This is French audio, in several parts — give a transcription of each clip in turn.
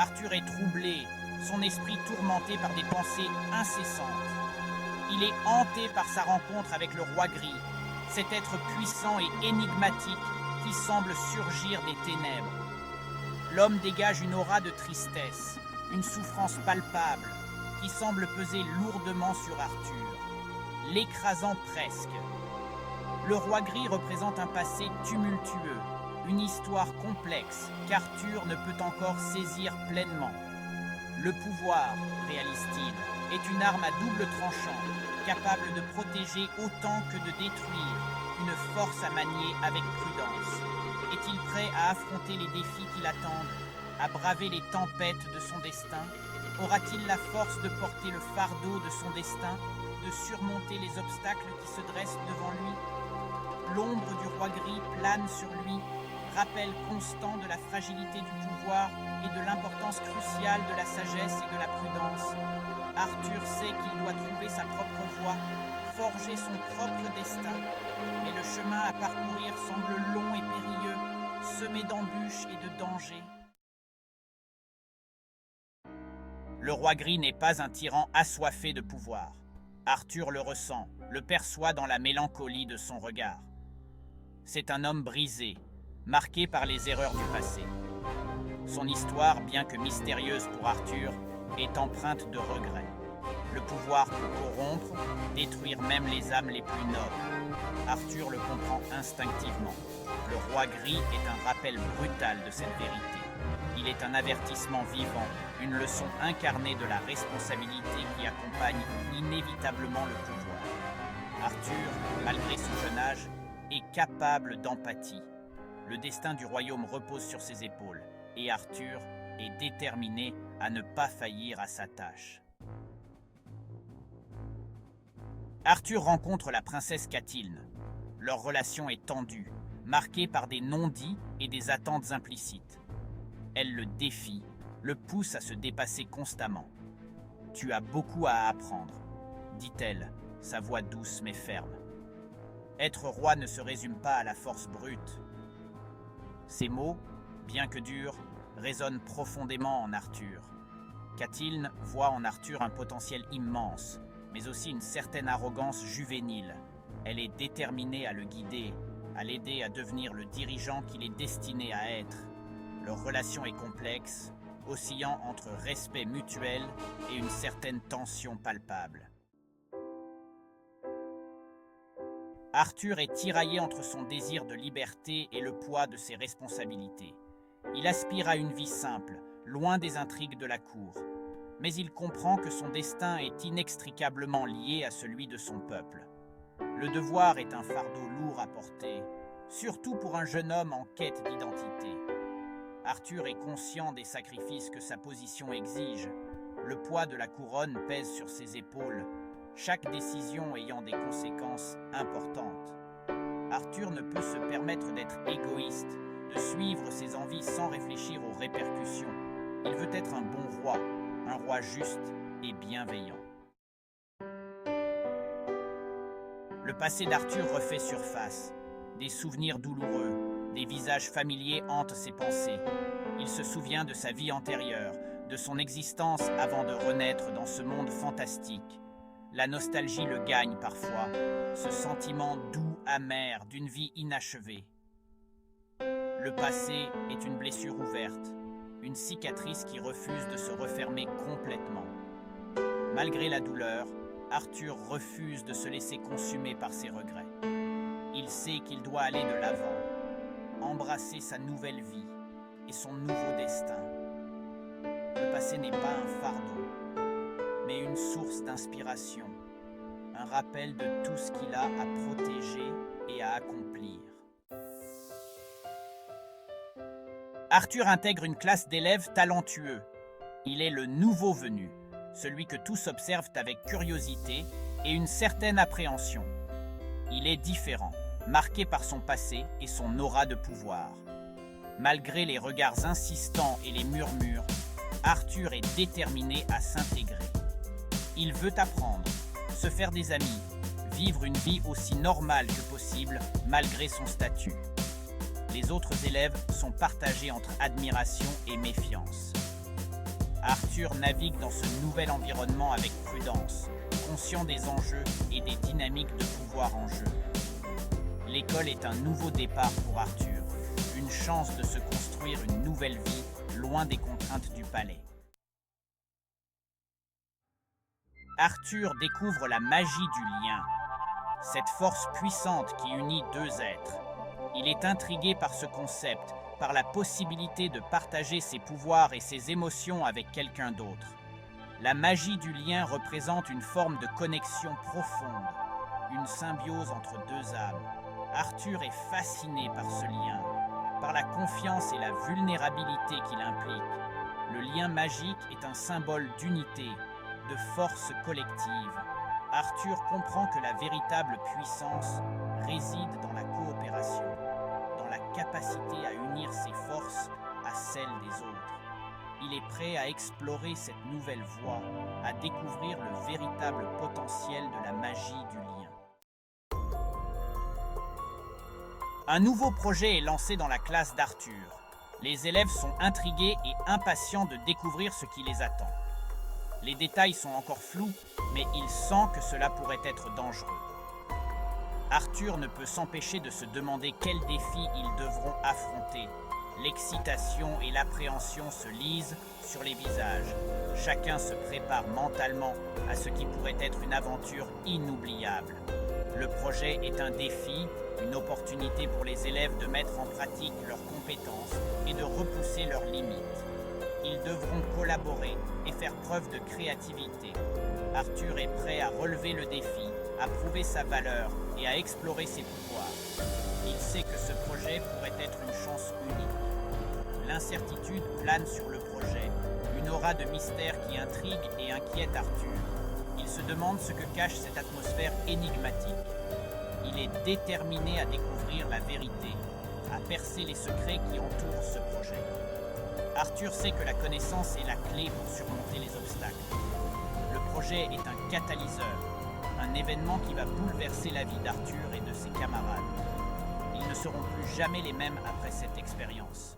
Arthur est troublé, son esprit tourmenté par des pensées incessantes. Il est hanté par sa rencontre avec le roi gris, cet être puissant et énigmatique qui semble surgir des ténèbres. L'homme dégage une aura de tristesse, une souffrance palpable, qui semble peser lourdement sur Arthur, l'écrasant presque. Le roi gris représente un passé tumultueux, une histoire complexe qu'Arthur ne peut encore saisir pleinement. Le pouvoir, réalise-t-il, est une arme à double tranchant, capable de protéger autant que de détruire, une force à manier avec prudence. Est-il prêt à affronter les défis qui l'attendent, à braver les tempêtes de son destin? Aura-t-il la force de porter le fardeau de son destin, de surmonter les obstacles qui se dressent devant lui? L'ombre du roi gris plane sur lui, rappel constant de la fragilité du pouvoir et de l'importance cruciale de la sagesse et de la prudence. Arthur sait qu'il doit trouver sa propre voie, forger son propre destin, mais le chemin à parcourir semble long et périlleux, semé d'embûches et de dangers. Le roi gris n'est pas un tyran assoiffé de pouvoir. Arthur le ressent, le perçoit dans la mélancolie de son regard. C'est un homme brisé, marqué par les erreurs du passé. Son histoire, bien que mystérieuse pour Arthur, est empreinte de regrets. Le pouvoir peut corrompre, détruire même les âmes les plus nobles. Arthur le comprend instinctivement. Le roi gris est un rappel brutal de cette vérité. Il est un avertissement vivant, une leçon incarnée de la responsabilité qui accompagne inévitablement le pouvoir. Arthur, malgré son jeune âge, est capable d'empathie. Le destin du royaume repose sur ses épaules, et Arthur est déterminé à ne pas faillir à sa tâche. Arthur rencontre la princesse Catilne. Leur relation est tendue, marquée par des non-dits et des attentes implicites. Elle le défie, le pousse à se dépasser constamment. « Tu as beaucoup à apprendre », dit-elle, sa voix douce mais ferme. Être roi ne se résume pas à la force brute. Ces mots, bien que durs, résonnent profondément en Arthur. Catilne voit en Arthur un potentiel immense, mais aussi une certaine arrogance juvénile. Elle est déterminée à le guider, à l'aider à devenir le dirigeant qu'il est destiné à être. Leur relation est complexe, oscillant entre respect mutuel et une certaine tension palpable. Arthur est tiraillé entre son désir de liberté et le poids de ses responsabilités. Il aspire à une vie simple, loin des intrigues de la cour. Mais il comprend que son destin est inextricablement lié à celui de son peuple. Le devoir est un fardeau lourd à porter, surtout pour un jeune homme en quête d'identité. Arthur est conscient des sacrifices que sa position exige. Le poids de la couronne pèse sur ses épaules, chaque décision ayant des conséquences importantes. Arthur ne peut se permettre d'être égoïste, de suivre ses envies sans réfléchir aux répercussions. Il veut être un bon roi, un roi juste et bienveillant. Le passé d'Arthur refait surface. Des souvenirs douloureux, des visages familiers hantent ses pensées. Il se souvient de sa vie antérieure, de son existence avant de renaître dans ce monde fantastique. La nostalgie le gagne parfois, ce sentiment doux, amer d'une vie inachevée. Le passé est une blessure ouverte, une cicatrice qui refuse de se refermer complètement. Malgré la douleur, Arthur refuse de se laisser consumer par ses regrets. Il sait qu'il doit aller de l'avant, embrasser sa nouvelle vie et son nouveau destin. Le passé n'est pas un fardeau, mais une source d'inspiration, un rappel de tout ce qu'il a à protéger et à accomplir. Arthur intègre une classe d'élèves talentueux. Il est le nouveau venu, celui que tous observent avec curiosité et une certaine appréhension. Il est différent, marqué par son passé et son aura de pouvoir. Malgré les regards insistants et les murmures, Arthur est déterminé à s'intégrer. Il veut apprendre, se faire des amis, vivre une vie aussi normale que possible malgré son statut. Les autres élèves sont partagés entre admiration et méfiance. Arthur navigue dans ce nouvel environnement avec prudence, conscient des enjeux et des dynamiques de pouvoir en jeu. L'école est un nouveau départ pour Arthur, une chance de se construire une nouvelle vie loin des contraintes du palais. Arthur découvre la magie du lien, cette force puissante qui unit deux êtres. Il est intrigué par ce concept, par la possibilité de partager ses pouvoirs et ses émotions avec quelqu'un d'autre. La magie du lien représente une forme de connexion profonde, une symbiose entre deux âmes. Arthur est fasciné par ce lien, par la confiance et la vulnérabilité qu'il implique. Le lien magique est un symbole d'unité, de force collective. Arthur comprend que la véritable puissance réside dans la coopération, dans la capacité à unir ses forces à celles des autres. Il est prêt à explorer cette nouvelle voie, à découvrir le véritable potentiel de la magie du lien. Un nouveau projet est lancé dans la classe d'Arthur. Les élèves sont intrigués et impatients de découvrir ce qui les attend. Les détails sont encore flous, mais il sent que cela pourrait être dangereux. Arthur ne peut s'empêcher de se demander quels défis ils devront affronter. L'excitation et l'appréhension se lisent sur les visages. Chacun se prépare mentalement à ce qui pourrait être une aventure inoubliable. Le projet est un défi, une opportunité pour les élèves de mettre en pratique leurs compétences et de repousser leurs limites. Ils devront collaborer et faire preuve de créativité. Arthur est prêt à relever le défi, à prouver sa valeur et à explorer ses pouvoirs. Il sait que ce projet pourrait être une chance unique. L'incertitude plane sur le projet, une aura de mystère qui intrigue et inquiète Arthur. Il se demande ce que cache cette atmosphère énigmatique. Il est déterminé à découvrir la vérité, à percer les secrets qui entourent ce projet. Arthur sait que la connaissance est la clé pour surmonter les obstacles. Le projet est un catalyseur, un événement qui va bouleverser la vie d'Arthur et de ses camarades. Ils ne seront plus jamais les mêmes après cette expérience.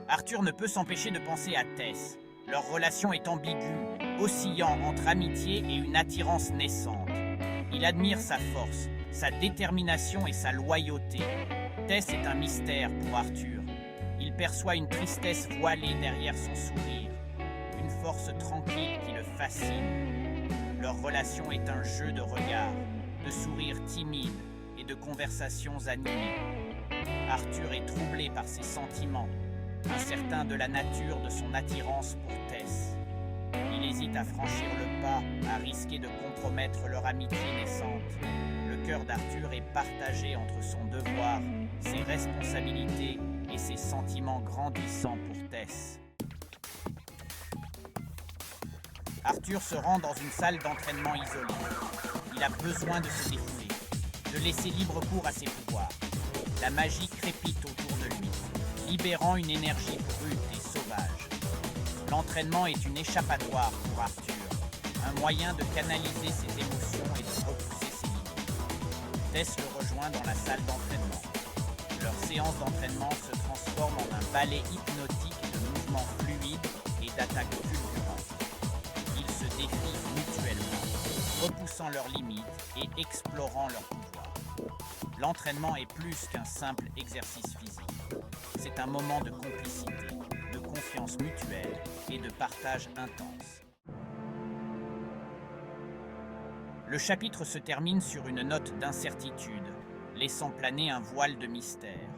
Arthur ne peut s'empêcher de penser à Tess. Leur relation est ambiguë, oscillant entre amitié et une attirance naissante. Il admire sa force, sa détermination et sa loyauté. Tess est un mystère pour Arthur. Il perçoit une tristesse voilée derrière son sourire, une force tranquille qui le fascine. Leur relation est un jeu de regards, de sourires timides et de conversations animées. Arthur est troublé par ses sentiments, incertain de la nature de son attirance pour Tess. Il hésite à franchir le pas, à risquer de compromettre leur amitié naissante. Le cœur d'Arthur est partagé entre son devoir, ses responsabilités et ses sentiments grandissants pour Tess. Arthur se rend dans une salle d'entraînement isolée. Il a besoin de se défouler, de laisser libre cours à ses pouvoirs. La magie crépite autour de lui, libérant une énergie brute et sauvage. L'entraînement est une échappatoire pour Arthur, un moyen de canaliser ses émotions et de repousser ses limites. Tess le rejoint dans la salle d'entraînement. Leur séance d'entraînement se transforme en un ballet hypnotique de mouvements fluides et d'attaques fulgurantes. Ils se défient mutuellement, repoussant leurs limites et explorant leurs pouvoirs. L'entraînement est plus qu'un simple exercice physique. C'est un moment de complicité, de confiance mutuelle et de partage intense. Le chapitre se termine sur une note d'incertitude, laissant planer un voile de mystère.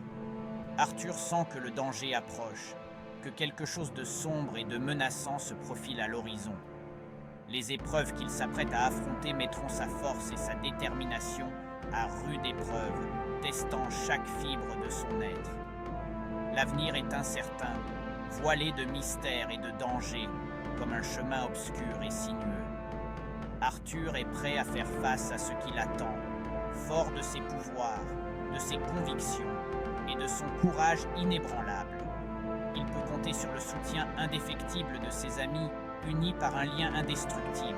Arthur sent que le danger approche, que quelque chose de sombre et de menaçant se profile à l'horizon. Les épreuves qu'il s'apprête à affronter mettront sa force et sa détermination à rude épreuve, testant chaque fibre de son être. L'avenir est incertain, voilé de mystère et de danger, comme un chemin obscur et sinueux. Arthur est prêt à faire face à ce qui l'attend, fort de ses pouvoirs, de ses convictions et de son courage inébranlable. Il peut compter sur le soutien indéfectible de ses amis, unis par un lien indestructible.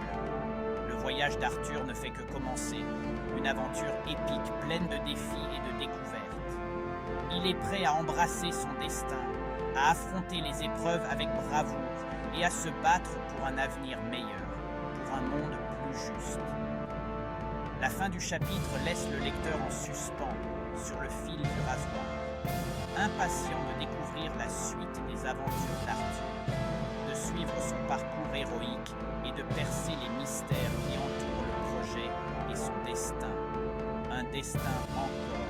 Le voyage d'Arthur ne fait que commencer, une aventure épique pleine de défis et de découvertes. Il est prêt à embrasser son destin, à affronter les épreuves avec bravoure et à se battre pour un avenir meilleur, pour un monde plus juste. La fin du chapitre laisse le lecteur en suspens sur le fil du rasoir, impatient de découvrir la suite des aventures d'Arthur, de suivre son parcours héroïque et de percer les mystères qui entourent le projet et son destin. Un destin encore